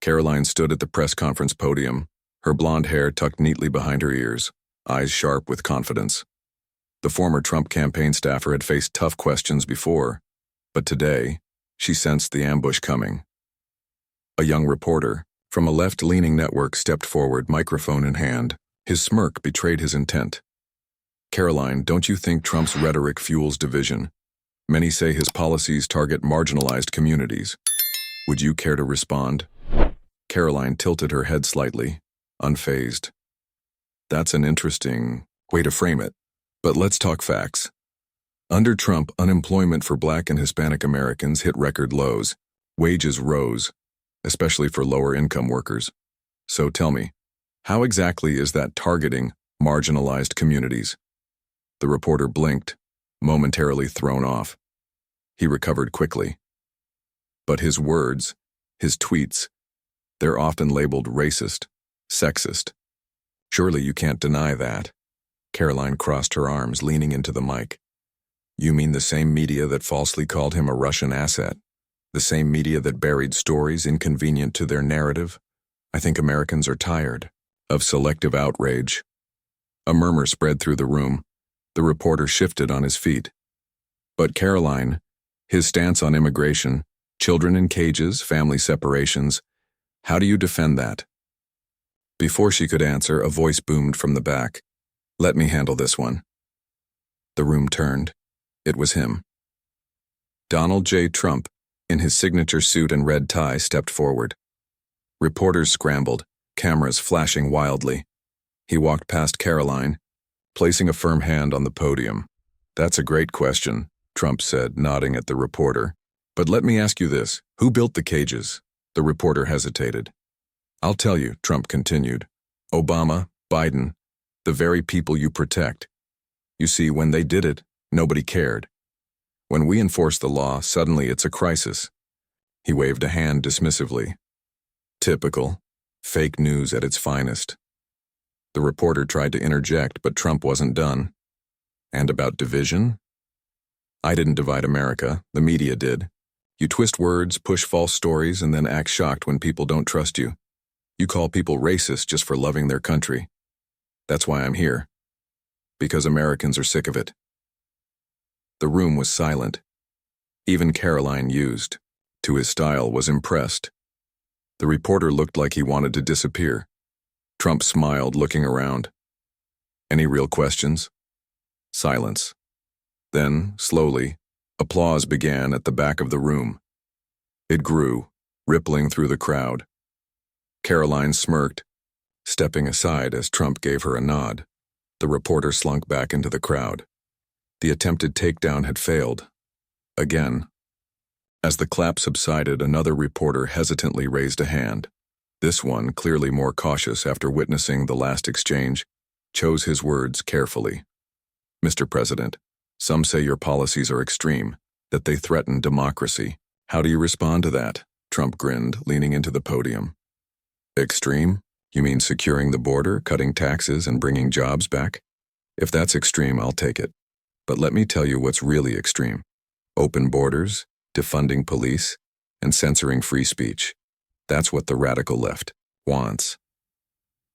Karoline stood at the press conference podium, her blonde hair tucked neatly behind her ears, eyes sharp with confidence. The former Trump campaign staffer had faced tough questions before, but today, she sensed the ambush coming. A young reporter from a left-leaning network stepped forward, microphone in hand. His smirk betrayed his intent. "Karoline, don't you think Trump's rhetoric fuels division? Many say his policies target marginalized communities. Would you care to respond?" Karoline tilted her head slightly, unfazed. "That's an interesting way to frame it, but let's talk facts. Under Trump, unemployment for Black and Hispanic Americans hit record lows. Wages rose, especially for lower-income workers. So tell me, how exactly is that targeting marginalized communities?" The reporter blinked, momentarily thrown off. He recovered quickly. But his words, his tweets, they're often labeled racist, sexist. Surely you can't deny that. Karoline crossed her arms, leaning into the mic. You mean the same media that falsely called him a Russian asset? The same media that buried stories inconvenient to their narrative? I think Americans are tired of selective outrage. A murmur spread through the room. The reporter shifted on his feet. But Karoline, his stance on immigration, children in cages, family separations, how do you defend that? Before she could answer, a voice boomed from the back. "Let me handle this one." The room turned. It was him. Donald J. Trump, in his signature suit and red tie, stepped forward. Reporters scrambled, cameras flashing wildly. He walked past Karoline, placing a firm hand on the podium. "That's a great question," Trump said, nodding at the reporter. "But let me ask you this. Who built the cages?" The reporter hesitated. "I'll tell you," Trump continued. "Obama, Biden, the very people you protect. You see, when they did it, nobody cared. When we enforce the law, suddenly it's a crisis." He waved a hand dismissively. Typical. Fake news at its finest. The reporter tried to interject, but Trump wasn't done. "And about division?" "I didn't divide America, the media did. You twist words, push false stories, and then act shocked when people don't trust you. You call people racist just for loving their country. That's why I'm here. Because Americans are sick of it." The room was silent. Even Karoline, used to his style, was impressed. The reporter looked like he wanted to disappear. Trump smiled, looking around. "Any real questions?" Silence. Then, slowly, applause began at the back of the room. It grew, rippling through the crowd. Karoline smirked, stepping aside as Trump gave her a nod. The reporter slunk back into the crowd. The attempted takedown had failed. Again. As the clap subsided, another reporter hesitantly raised a hand. This one, clearly more cautious after witnessing the last exchange, chose his words carefully. "Mr. President, some say your policies are extreme, that they threaten democracy. How do you respond to that?" Trump grinned, leaning into the podium. "Extreme? You mean securing the border, cutting taxes, and bringing jobs back? If that's extreme, I'll take it. But let me tell you what's really extreme. Open borders, defunding police, and censoring free speech. That's what the radical left wants.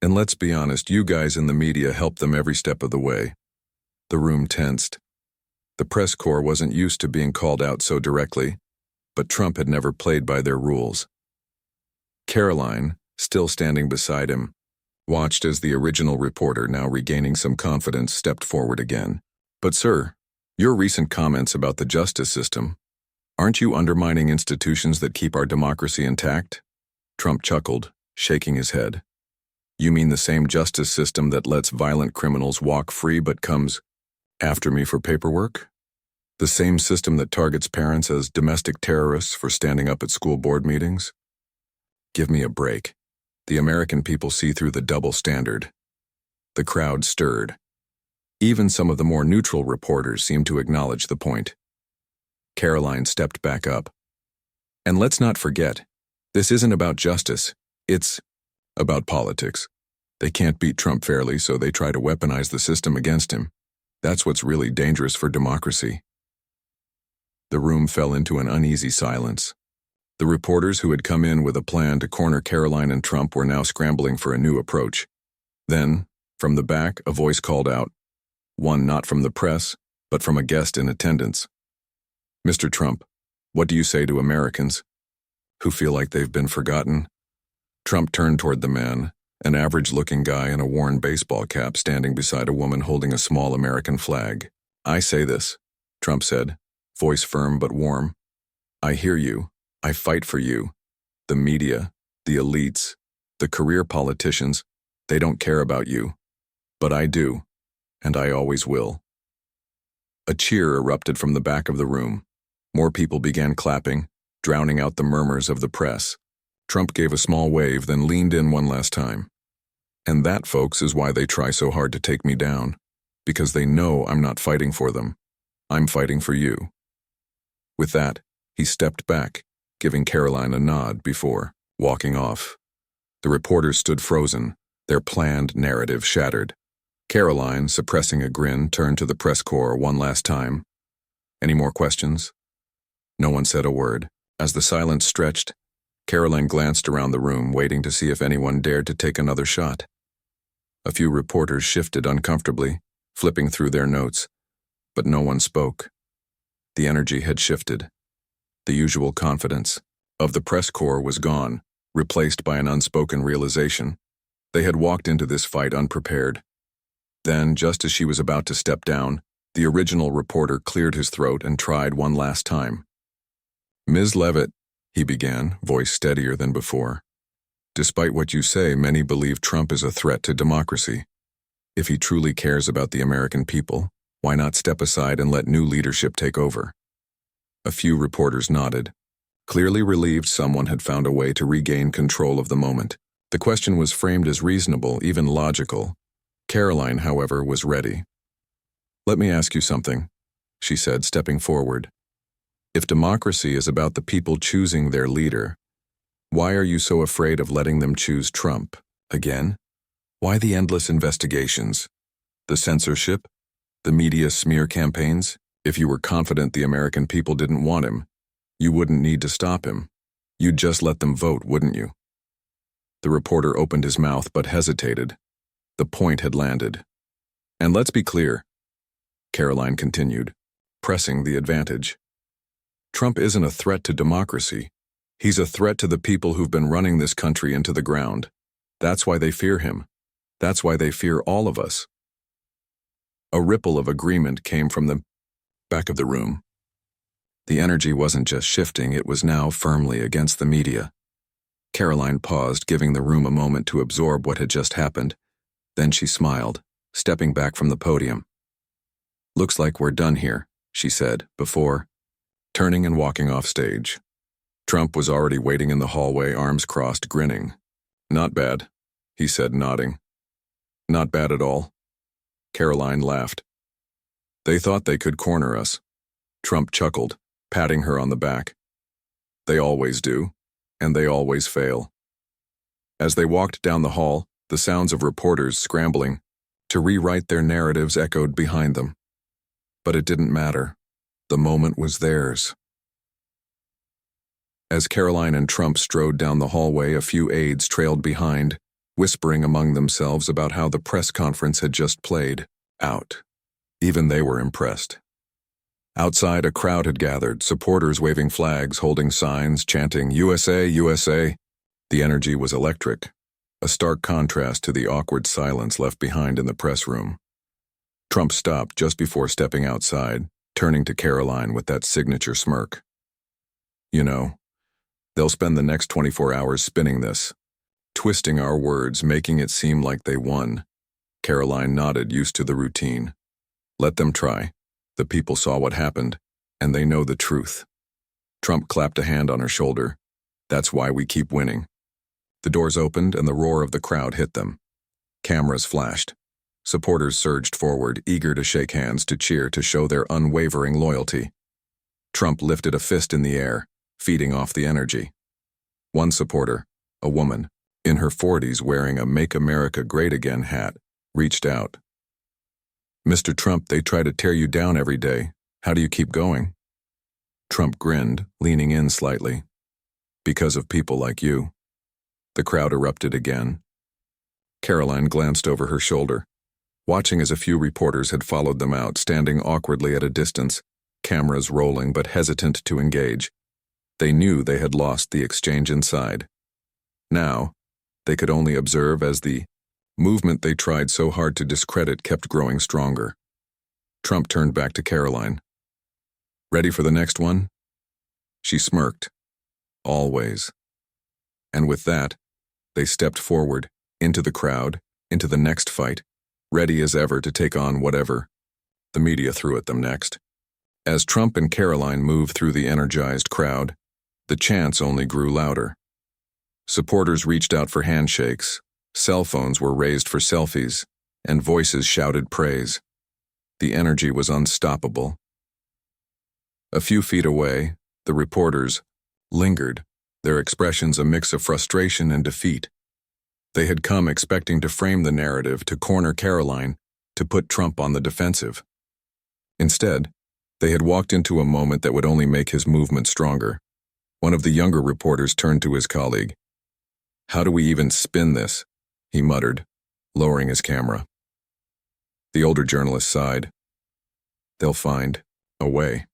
And let's be honest, you guys in the media help them every step of the way." The room tensed. The press corps wasn't used to being called out so directly, but Trump had never played by their rules. Karoline, still standing beside him, watched as the original reporter, now regaining some confidence, stepped forward again. "But sir, your recent comments about the justice system, aren't you undermining institutions that keep our democracy intact?" Trump chuckled, shaking his head. "You mean the same justice system that lets violent criminals walk free but comes after me for paperwork? The same system that targets parents as domestic terrorists for standing up at school board meetings? Give me a break. The American people see through the double standard." The crowd stirred. Even some of the more neutral reporters seemed to acknowledge the point. Karoline stepped back up. "And let's not forget, this isn't about justice. It's about politics. They can't beat Trump fairly, so they try to weaponize the system against him. That's what's really dangerous for democracy." The room fell into an uneasy silence. The reporters who had come in with a plan to corner Karoline and Trump were now scrambling for a new approach. Then, from the back, a voice called out, one not from the press, but from a guest in attendance. "Mr. Trump, what do you say to Americans who feel like they've been forgotten?" Trump turned toward the man, an average-looking guy in a worn baseball cap standing beside a woman holding a small American flag. "I say this," Trump said, voice firm but warm. "I hear you. I fight for you. The media, the elites, the career politicians, they don't care about you. But I do, and I always will." A cheer erupted from the back of the room. More people began clapping, drowning out the murmurs of the press. Trump gave a small wave, then leaned in one last time. "And that, folks, is why they try so hard to take me down. Because they know I'm not fighting for them. I'm fighting for you." With that, he stepped back, giving Karoline a nod before walking off. The reporters stood frozen, their planned narrative shattered. Karoline, suppressing a grin, turned to the press corps one last time. "Any more questions?" No one said a word. As the silence stretched, Karoline glanced around the room, waiting to see if anyone dared to take another shot. A few reporters shifted uncomfortably, flipping through their notes, but no one spoke. The energy had shifted. The usual confidence of the press corps was gone, replaced by an unspoken realization. They had walked into this fight unprepared. Then, just as she was about to step down, the original reporter cleared his throat and tried one last time. "Ms. Leavitt," he began, voice steadier than before. "Despite what you say, many believe Trump is a threat to democracy. If he truly cares about the American people, why not step aside and let new leadership take over?" A few reporters nodded, clearly relieved someone had found a way to regain control of the moment. The question was framed as reasonable, even logical. Karoline, however, was ready. "Let me ask you something," she said, stepping forward. "If democracy is about the people choosing their leader, why are you so afraid of letting them choose Trump again? Why the endless investigations, the censorship, the media smear campaigns? If you were confident the American people didn't want him, you wouldn't need to stop him. You'd just let them vote, wouldn't you?" The reporter opened his mouth but hesitated. The point had landed. "And let's be clear," Karoline continued, pressing the advantage. "Trump isn't a threat to democracy. He's a threat to the people who've been running this country into the ground. That's why they fear him. That's why they fear all of us." A ripple of agreement came from the back of the room. The energy wasn't just shifting, it was now firmly against the media. Karoline paused, giving the room a moment to absorb what had just happened. Then she smiled, stepping back from the podium. "Looks like we're done here," she said, before turning and walking off stage. Trump was already waiting in the hallway, arms crossed, grinning. "Not bad," he said, nodding. "Not bad at all." Karoline laughed. "They thought they could corner us." Trump chuckled, patting her on the back. "They always do, and they always fail." As they walked down the hall, the sounds of reporters scrambling to rewrite their narratives echoed behind them. But it didn't matter. The moment was theirs. As Karoline and Trump strode down the hallway, a few aides trailed behind, whispering among themselves about how the press conference had just played out. Even they were impressed. Outside, a crowd had gathered, supporters waving flags, holding signs, chanting, "USA, USA." The energy was electric, a stark contrast to the awkward silence left behind in the press room. Trump stopped just before stepping outside, turning to Karoline with that signature smirk. "You know, they'll spend the next 24 hours spinning this, twisting our words, making it seem like they won." Karoline nodded, used to the routine. "Let them try. The people saw what happened, and they know the truth." Trump clapped a hand on her shoulder. "That's why we keep winning." The doors opened and the roar of the crowd hit them. Cameras flashed. Supporters surged forward, eager to shake hands, to cheer, to show their unwavering loyalty. Trump lifted a fist in the air, feeding off the energy. One supporter, a woman, in her 40s wearing a "Make America Great Again" hat, reached out. "Mr. Trump, they try to tear you down every day. How do you keep going?" Trump grinned, leaning in slightly. Because of people like you. The crowd erupted again. Karoline glanced over her shoulder, watching as a few reporters had followed them out, standing awkwardly at a distance, cameras rolling but hesitant to engage. They knew they had lost the exchange inside. Now, they could only observe as the movement they tried so hard to discredit kept growing stronger. Trump turned back to Karoline. "Ready for the next one?" She smirked. "Always." And with that, they stepped forward, into the crowd, into the next fight, ready as ever to take on whatever the media threw at them next. As Trump and Karoline moved through the energized crowd, the chants only grew louder. Supporters reached out for handshakes, cell phones were raised for selfies, and voices shouted praise. The energy was unstoppable. A few feet away, the reporters lingered, their expressions a mix of frustration and defeat. They had come expecting to frame the narrative, to corner Karoline, to put Trump on the defensive. Instead, they had walked into a moment that would only make his movement stronger. One of the younger reporters turned to his colleague. "How do we even spin this?" he muttered, lowering his camera. The older journalist sighed. "They'll find a way.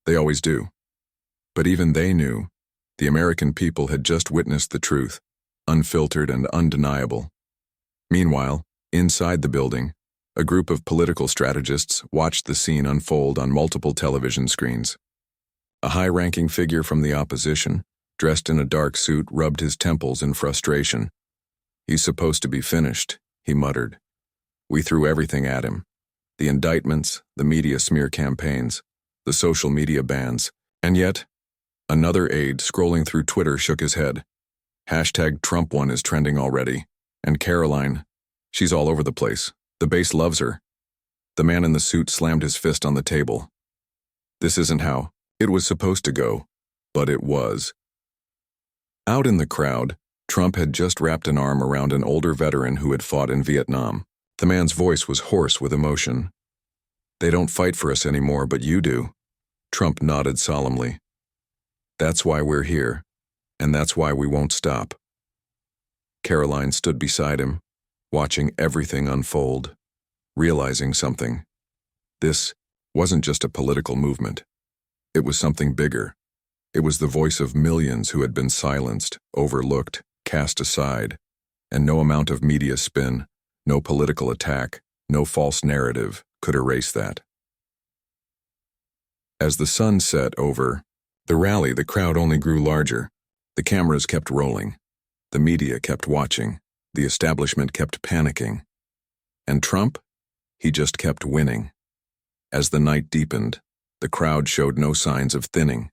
They always do." But even they knew the American people had just witnessed the truth, unfiltered and undeniable. Meanwhile, inside the building, a group of political strategists watched the scene unfold on multiple television screens. A high-ranking figure from the opposition, dressed in a dark suit, rubbed his temples in frustration. "He's supposed to be finished," he muttered. "We threw everything at him. The indictments, the media smear campaigns, the social media bans, and yet..." Another aide scrolling through Twitter shook his head. #Trump1 is trending already. And Karoline, she's all over the place. The base loves her. The man in the suit slammed his fist on the table. This isn't how it was supposed to go, but it was. Out in the crowd, Trump had just wrapped an arm around an older veteran who had fought in Vietnam. The man's voice was hoarse with emotion. "They don't fight for us anymore, but you do." Trump nodded solemnly. "That's why we're here, and that's why we won't stop." Karoline stood beside him, watching everything unfold, realizing something. This wasn't just a political movement. It was something bigger. It was the voice of millions who had been silenced, overlooked, cast aside, and no amount of media spin, no political attack, no false narrative could erase that. As the sun set over the rally, the crowd only grew larger. The cameras kept rolling. The media kept watching. The establishment kept panicking. And Trump? He just kept winning. As the night deepened, the crowd showed no signs of thinning.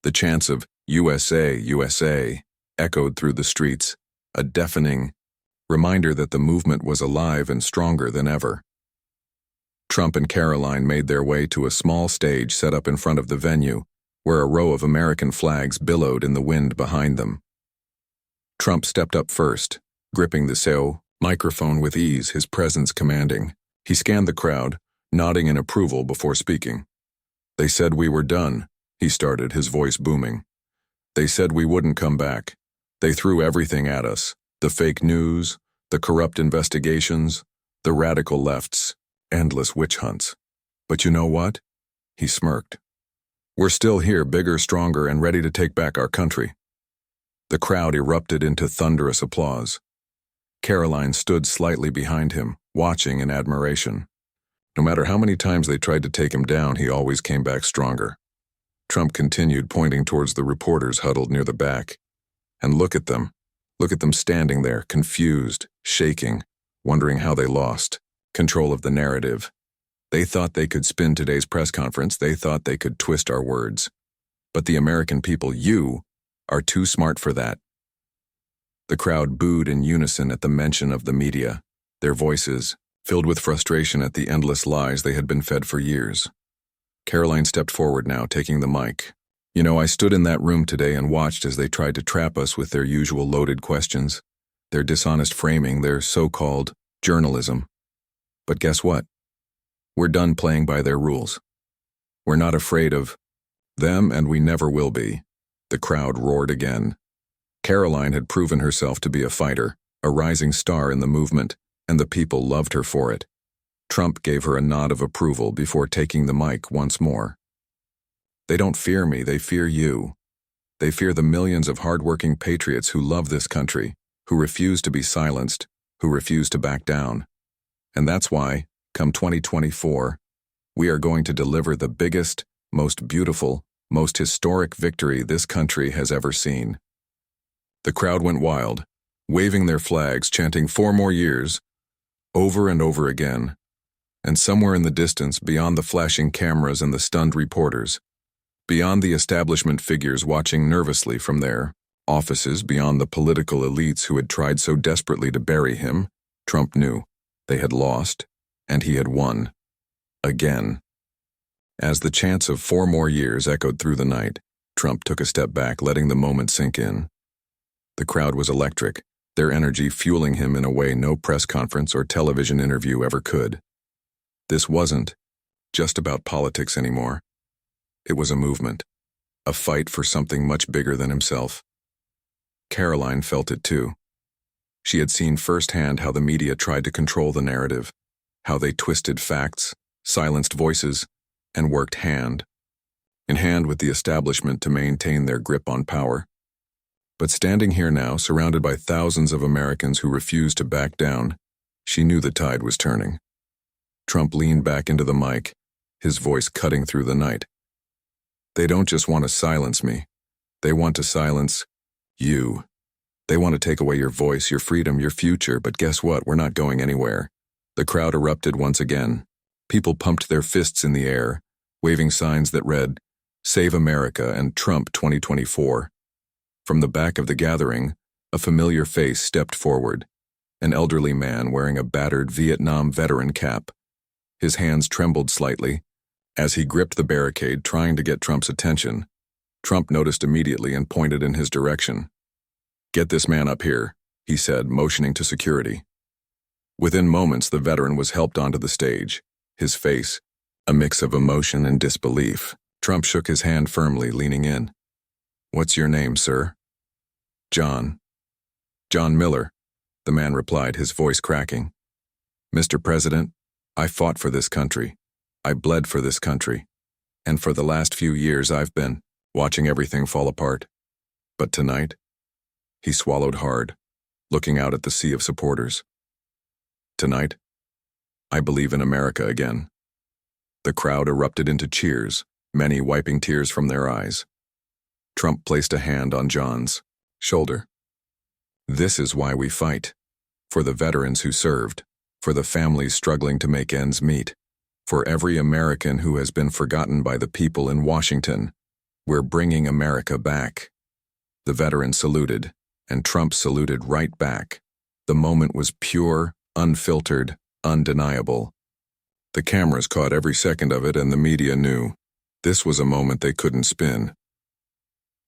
The chants of "USA, USA" echoed through the streets, a deafening reminder that the movement was alive and stronger than ever. Trump and Karoline made their way to a small stage set up in front of the venue, where a row of American flags billowed in the wind behind them. Trump stepped up first, gripping the SEO microphone with ease, his presence commanding. He scanned the crowd, nodding in approval before speaking. "They said we were done," he started, his voice booming. "They said we wouldn't come back. They threw everything at us. The fake news, the corrupt investigations, the radical lefts, endless witch hunts. But you know what?" He smirked. "We're still here, bigger, stronger, and ready to take back our country." The crowd erupted into thunderous applause. Karoline stood slightly behind him, watching in admiration. No matter how many times they tried to take him down, he always came back stronger. Trump continued, pointing towards the reporters huddled near the back. "And look at them. Look at them standing there, confused, shaking, wondering how they lost control of the narrative. They thought they could spin today's press conference. They thought they could twist our words. But the American people, you, are too smart for that." The crowd booed in unison at the mention of the media, their voices filled with frustration at the endless lies they had been fed for years. Karoline stepped forward now, taking the mic. "You know, I stood in that room today and watched as they tried to trap us with their usual loaded questions, their dishonest framing, their so-called journalism. But guess what? We're done playing by their rules. We're not afraid of them, and we never will be." The crowd roared again, Karoline had proven herself to be a fighter, a rising star in the movement, and the people loved her for it. Trump gave her a nod of approval before taking the mic once more. They don't fear me, they fear you. They fear the millions of hardworking patriots who love this country, who refuse to be silenced, who refuse to back down. And that's why, come 2024, we are going to deliver the biggest, most beautiful, most historic victory this country has ever seen. The crowd went wild, waving their flags, chanting 4 more years, over and over again. And somewhere in the distance, beyond the flashing cameras and the stunned reporters, beyond the establishment figures watching nervously from their offices, beyond the political elites who had tried so desperately to bury him, Trump knew they had lost, and he had won. Again. As the chants of 4 more years echoed through the night, Trump took a step back, letting the moment sink in. The crowd was electric, their energy fueling him in a way no press conference or television interview ever could. This wasn't just about politics anymore. It was a movement, a fight for something much bigger than himself. Karoline felt it too. She had seen firsthand how the media tried to control the narrative, how they twisted facts, silenced voices, and worked hand in hand with the establishment to maintain their grip on power. But standing here now, surrounded by thousands of Americans who refused to back down, she knew the tide was turning. Trump leaned back into the mic, his voice cutting through the night. They don't just want to silence me. They want to silence you. They want to take away your voice, your freedom, your future, but guess what? We're not going anywhere. The crowd erupted once again. People pumped their fists in the air, waving signs that read, "Save America" and "Trump 2024. From the back of the gathering, a familiar face stepped forward, an elderly man wearing a battered Vietnam veteran cap. His hands trembled slightly. As he gripped the barricade, trying to get Trump's attention, Trump noticed immediately and pointed in his direction. "Get this man up here," he said, motioning to security. Within moments, the veteran was helped onto the stage, his face a mix of emotion and disbelief. Trump shook his hand firmly, leaning in. "What's your name, sir?" "John." "John Miller," the man replied, his voice cracking. "Mr. President, I fought for this country. I bled for this country. And for the last few years I've been watching everything fall apart. But tonight," he swallowed hard, looking out at the sea of supporters. "Tonight, I believe in America again." The crowd erupted into cheers, many wiping tears from their eyes. Trump placed a hand on John's shoulder. "This is why we fight. For the veterans who served, for the families struggling to make ends meet, for every American who has been forgotten by the people in Washington. We're bringing America back." The veteran saluted, and Trump saluted right back. The moment was pure, unfiltered, undeniable. The cameras caught every second of it, and the media knew. This was a moment they couldn't spin.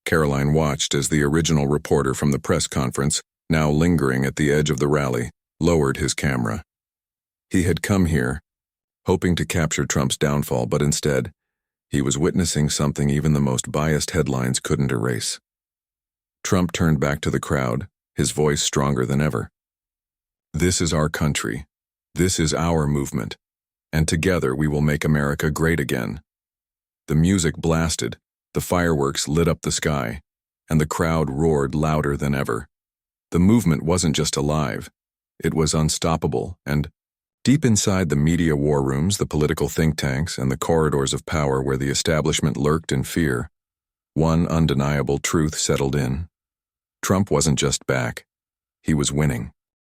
Karoline watched as the original reporter from the press conference, now lingering at the edge of the rally, lowered his camera. He had come here, hoping to capture Trump's downfall, but instead, he was witnessing something even the most biased headlines couldn't erase. Trump turned back to the crowd, his voice stronger than ever. "This is our country. This is our movement. And together we will make America great again." The music blasted, the fireworks lit up the sky, and the crowd roared louder than ever. The movement wasn't just alive, it was unstoppable, and deep inside the media war rooms, the political think tanks, and the corridors of power where the establishment lurked in fear, one undeniable truth settled in. Trump wasn't just back, he was winning.